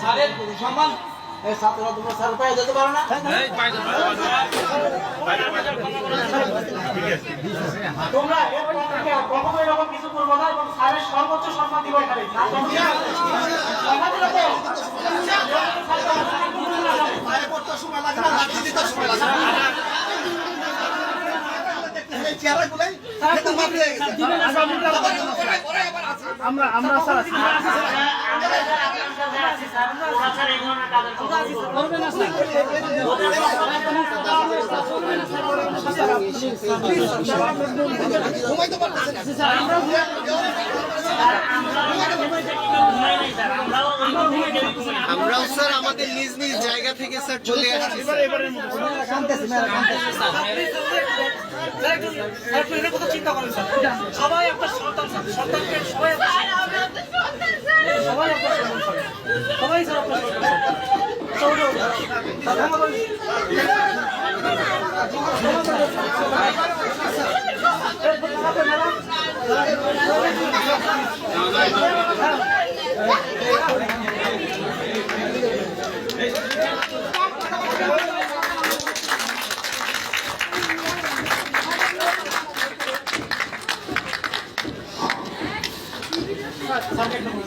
স্যারের সম্মান ছাত্ররা তোমরা স্যার পায়ে যেতে পারো না তোমরা কখনো এরকম কিছু করবো না এবং স্যারের সর্বোচ্চ সম্মান দিব এখানে আমরা আমরাও স্যার আমাদের নিজ নিজ জায়গা থেকে স্যার চলে আসছি চিন্তা করেন সবাই আপনার সন্তান সন্তানকে সবাই সবাই আপনার সবাই স্যার আপনার সামনে